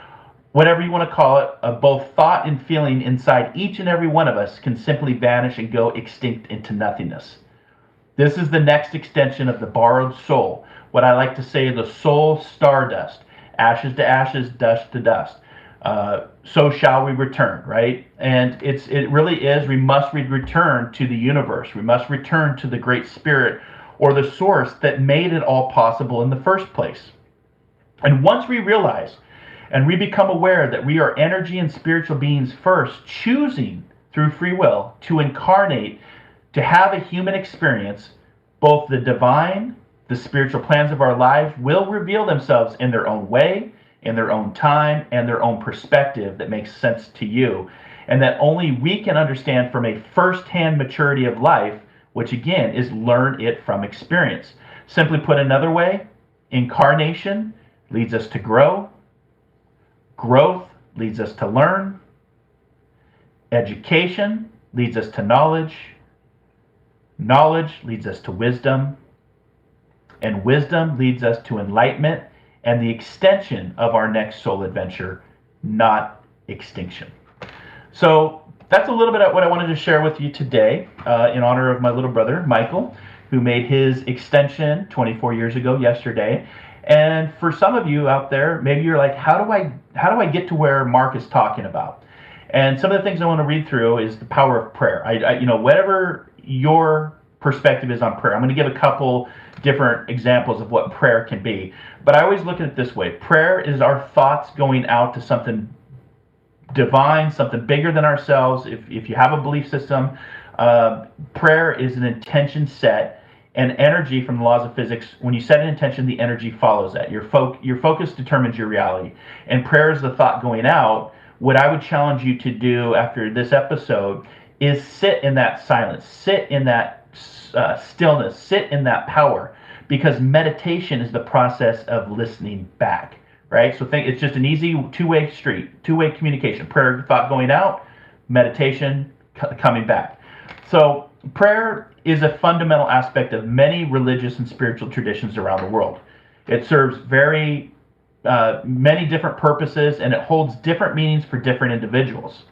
whatever you want to call it, of both thought and feeling inside each and every one of us can simply vanish and go extinct into nothingness. This is the next extension of the borrowed soul, what I like to say, the soul stardust, ashes to ashes, dust to dust. So shall we return, right? And it really is, we must return to the universe. We must return to the Great Spirit, or the source that made it all possible in the first place. And once we realize and we become aware that we are energy and spiritual beings first, choosing through free will to incarnate, to have a human experience, both the divine, the spiritual plans of our lives will reveal themselves in their own way, in their own time, and their own perspective that makes sense to you, and that only we can understand from a first-hand maturity of life which again is learn it from experience. Simply put another way, incarnation leads us to grow. Growth leads us to learn. Education leads us to knowledge. Knowledge leads us to wisdom. And wisdom leads us to enlightenment and the extension of our next soul adventure, not extinction. So that's a little bit of what I wanted to share with you today in honor of my little brother, Michael, who made his extension 24 years ago yesterday. And for some of you out there, maybe you're like, how do I get to where Marc is talking about? And some of the things I want to read through is the power of prayer. Whatever your perspective is on prayer, I'm going to give a couple different examples of what prayer can be. But I always look at it this way. Prayer is our thoughts going out to something divine, something bigger than ourselves. If you have a belief system, prayer is an intention set and energy from the laws of physics. When you set an intention, the energy follows that. Your focus determines your reality. And prayer is the thought going out. What I would challenge you to do after this episode is sit in that silence, sit in that stillness, sit in that power, because meditation is the process of listening back, right? So think it's just an easy two-way street, two-way communication. Prayer, thought going out, meditation coming back. So prayer is a fundamental aspect of many religious and spiritual traditions around the world. It serves many different purposes, and it holds different meanings for different individuals.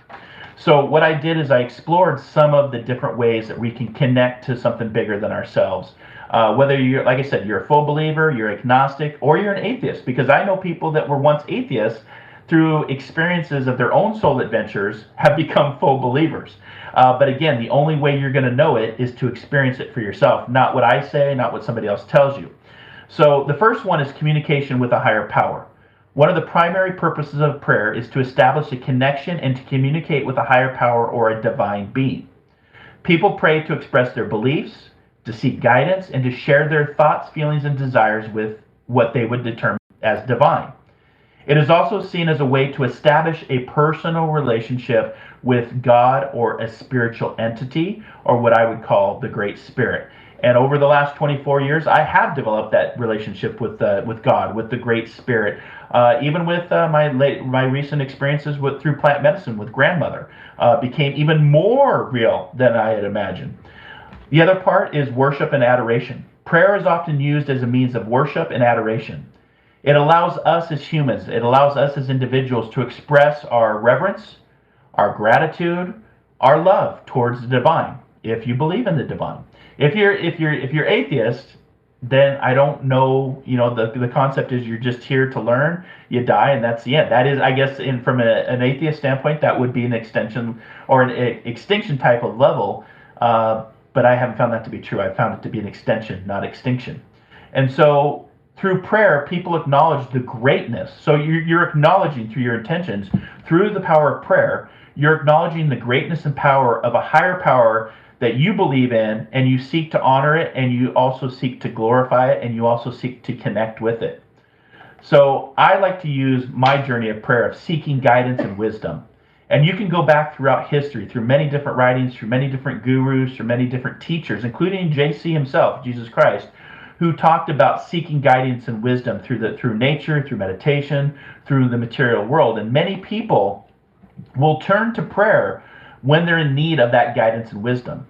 So what I did is I explored some of the different ways that we can connect to something bigger than ourselves. Whether you're, like I said, you're a full believer, you're agnostic, or you're an atheist, because I know people that were once atheists through experiences of their own soul adventures have become full believers. But again, the only way you're going to know it is to experience it for yourself, not what I say, not what somebody else tells you. So the first one is communication with a higher power. One of the primary purposes of prayer is to establish a connection and to communicate with a higher power or a divine being. People pray to express their beliefs, to seek guidance, and to share their thoughts, feelings, and desires with what they would determine as divine. It is also seen as a way to establish a personal relationship with God or a spiritual entity, or what I would call the Great Spirit. And over the last 24 years, I have developed that relationship with God, with the Great Spirit. Even with my recent experiences through plant medicine with grandmother, became even more real than I had imagined. The other part is worship and adoration. Prayer is often used as a means of worship and adoration. It allows us as humans, it allows us as individuals to express our reverence, our gratitude, our love towards the divine, if you believe in the divine. If you're atheist, then I don't know, the concept is you're just here to learn, you die, and that's the end. That is, I guess, from an atheist standpoint, that would be an extension or an extinction type of level, but I haven't found that to be true. I found it to be an extension, not extinction. And so through prayer, people acknowledge the greatness. So you're acknowledging through your intentions, through the power of prayer, you're acknowledging the greatness and power of a higher power that you believe in, and you seek to honor it, and you also seek to glorify it, and you also seek to connect with it. So I like to use my journey of prayer of seeking guidance and wisdom. And you can go back throughout history, through many different writings, through many different gurus, through many different teachers, including JC himself, Jesus Christ, who talked about seeking guidance and wisdom through nature, through meditation, through the material world. And many people will turn to prayer when they're in need of that guidance and wisdom.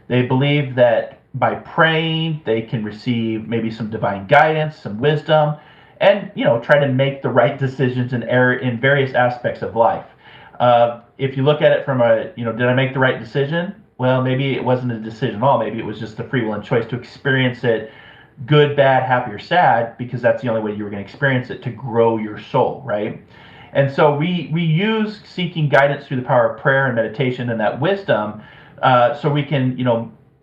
They believe that by praying, they can receive maybe some divine guidance, some wisdom, and try to make the right decisions in various aspects of life. If you look at it from did I make the right decision? Well, maybe it wasn't a decision at all. Maybe it was just the free will and choice to experience it, good, bad, happy, or sad, because that's the only way you were going to experience it, to grow your soul, right? And so we use seeking guidance through the power of prayer and meditation and that wisdom, so we can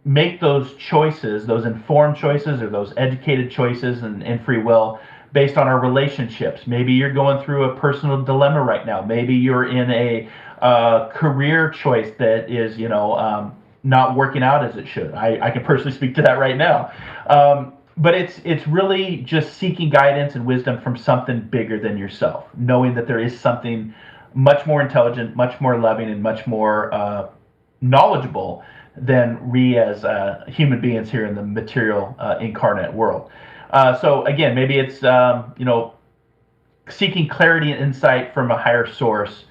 make those choices, those informed choices, or those educated choices and free will based on our relationships. Maybe you're going through a personal dilemma right now. Maybe you're in a career choice that is not working out as it should. I can personally speak to that right now. But it's really just seeking guidance and wisdom from something bigger than yourself, knowing that there is something much more intelligent, much more loving, and much more knowledgeable than we as human beings here in the material incarnate world. So again, maybe it's seeking clarity and insight from a higher source,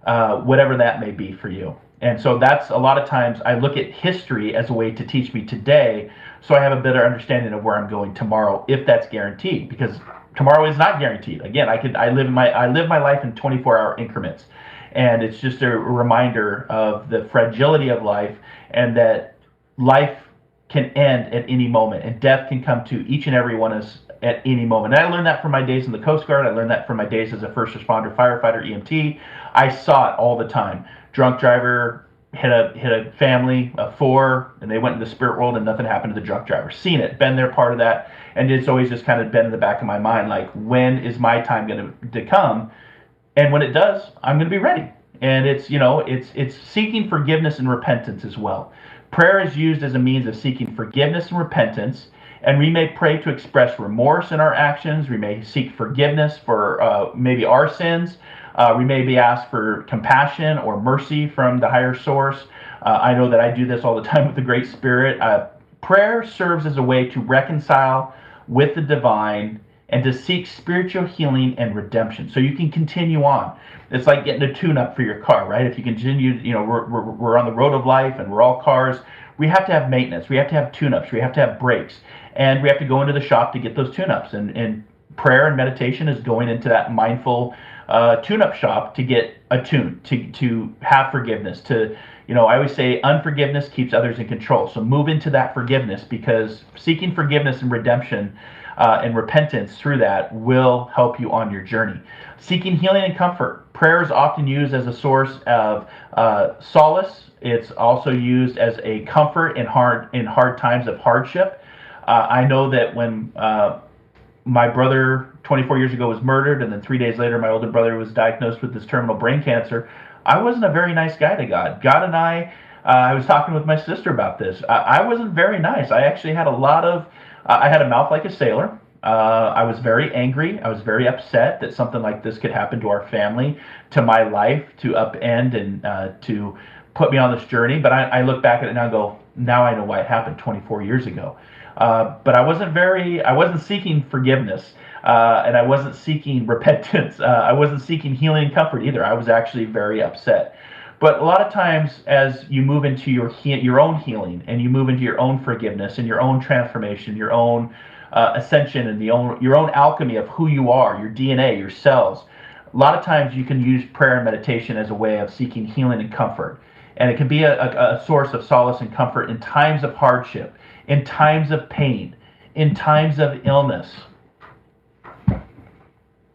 whatever that may be for you. And so that's a lot of times I look at history as a way to teach me today, so I have a better understanding of where I'm going tomorrow, if that's guaranteed, because tomorrow is not guaranteed. Again, I live my life in 24-hour increments, and it's just a reminder of the fragility of life, and that life can end at any moment, and death can come to each and every one of us at any moment. And I learned that from my days in the Coast Guard. I learned that from my days as a first responder, firefighter, EMT. I saw it all the time. Drunk driver hit a family of 4, and they went in the spirit world, and nothing happened to the drunk driver. Seen it, been there, part of that, and it's always just kind of been in the back of my mind, like, when is my time going to come? And when it does, I'm going to be ready. And it's seeking forgiveness and repentance as well. Prayer is used as a means of seeking forgiveness and repentance, and we may pray to express remorse in our actions. We may seek forgiveness for maybe our sins. We may be asked for compassion or mercy from the higher source. I know that I do this all the time with the Great Spirit. Prayer serves as a way to reconcile with the divine and to seek spiritual healing and redemption, so you can continue on. It's like getting a tune-up for your car, right? If you continue, we're on the road of life, and we're all cars. We have to have maintenance. We have to have tune-ups. We have to have brakes, and we have to go into the shop to get those tune-ups. And prayer and meditation is going into that mindful tune-up shop to get attuned, to have forgiveness. I always say unforgiveness keeps others in control. So move into that forgiveness, because seeking forgiveness and redemption and repentance through that will help you on your journey. Seeking healing and comfort. Prayer is often used as a source of solace. It's also used as a comfort in hard times of hardship. I know that when my brother 24 years ago was murdered, and then 3 days later my older brother was diagnosed with this terminal brain cancer, I wasn't a very nice guy to God. God and I was talking with my sister about this. I wasn't very nice. I actually had I had a mouth like a sailor. I was very angry. I was very upset that something like this could happen to our family, to my life, to upend and to put me on this journey. But I look back at it now and go, now I know why it happened 24 years ago. But I wasn't seeking forgiveness, and I wasn't seeking repentance. I wasn't seeking healing and comfort either. I was actually very upset. But a lot of times, as you move into your own healing, and you move into your own forgiveness and your own transformation, your own ascension, and your own alchemy of who you are, your DNA, your cells, a lot of times you can use prayer and meditation as a way of seeking healing and comfort. And it can be a source of solace and comfort in times of hardship, in times of pain, in times of illness.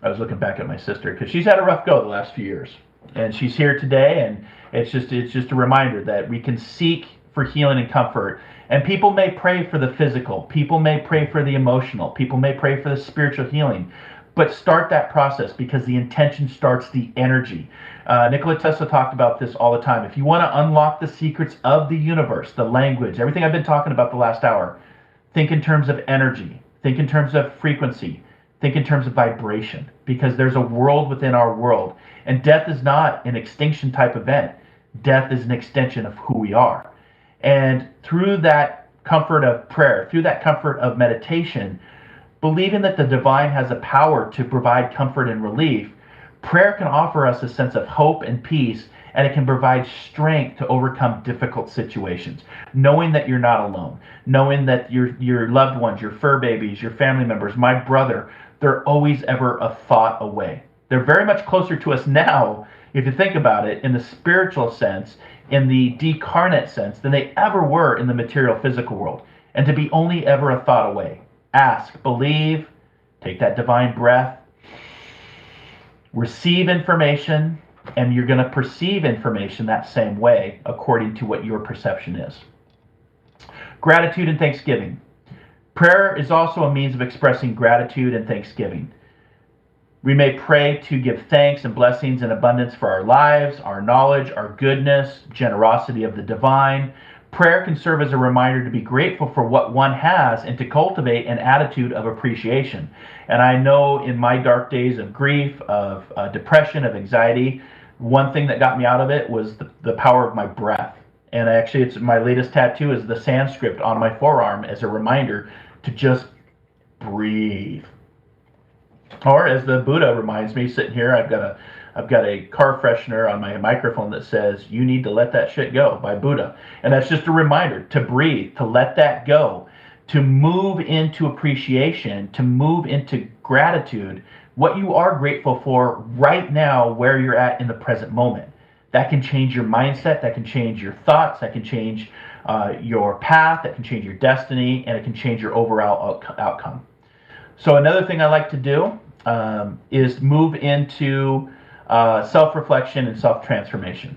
I was looking back at my sister, because she's had a rough go the last few years, and she's here today, and it's just a reminder that we can seek for healing and comfort. And people may pray for the physical, people may pray for the emotional, people may pray for the spiritual healing, but start that process, because the intention starts the energy. Nikola Tesla talked about this all the time. If you want to unlock the secrets of the universe, the language, everything I've been talking about the last hour, think in terms of energy, think in terms of frequency, think in terms of vibration, because there's a world within our world. And death is not an extinction type event. Death is an extension of who we are. And through that comfort of prayer, through that comfort of meditation, believing that the divine has a power to provide comfort and relief, prayer can offer us a sense of hope and peace, and it can provide strength to overcome difficult situations. Knowing that you're not alone, knowing that your loved ones, your fur babies, your family members, my brother, they're always ever a thought away. They're very much closer to us now, if you think about it, in the spiritual sense, in the decarnate sense, than they ever were in the material physical world. And to be only ever a thought away. Ask, believe, take that divine breath, receive information, and you're going to perceive information that same way according to what your perception is. Gratitude and thanksgiving. Prayer is also a means of expressing gratitude and thanksgiving. We may pray to give thanks and blessings in abundance for our lives, our knowledge, our goodness, generosity of the divine. Prayer can serve as a reminder to be grateful for what one has and to cultivate an attitude of appreciation. And I know in my dark days of grief, of depression, of anxiety, one thing that got me out of it was the power of my breath. And actually, it's my latest tattoo is the Sanskrit on my forearm as a reminder to just breathe. Or as the Buddha reminds me, sitting here, I've got a car freshener on my microphone that says, "You need to let that shit go," by Buddha. And that's just a reminder to breathe, to let that go, to move into appreciation, to move into gratitude, what you are grateful for right now, where you're at in the present moment. That can change your mindset, that can change your thoughts, that can change your path, that can change your destiny, and it can change your overall outcome. So another thing I like to do is move into self-reflection and self-transformation.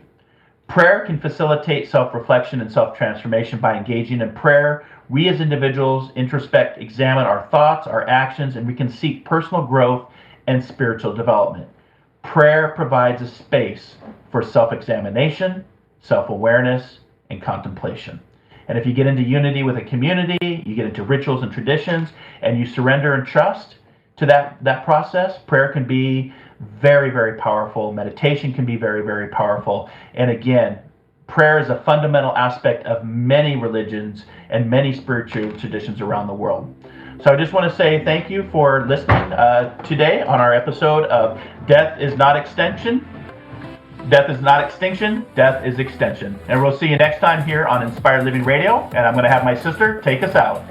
Prayer can facilitate self-reflection and self-transformation. By engaging in prayer, we as individuals introspect, examine our thoughts, our actions, and we can seek personal growth and spiritual development. Prayer provides a space for self-examination, self-awareness, and contemplation. And if you get into unity with a community, you get into rituals and traditions, and you surrender and trust to that process, prayer can be very, very powerful. Meditation can be very, very powerful. And again, prayer is a fundamental aspect of many religions and many spiritual traditions around the world. So I just want to say thank you for listening today on our episode of Death is Not Extinction. Death is not extinction, death is extension. And we'll see you next time here on Inspired Living Radio. And I'm going to have my sister take us out.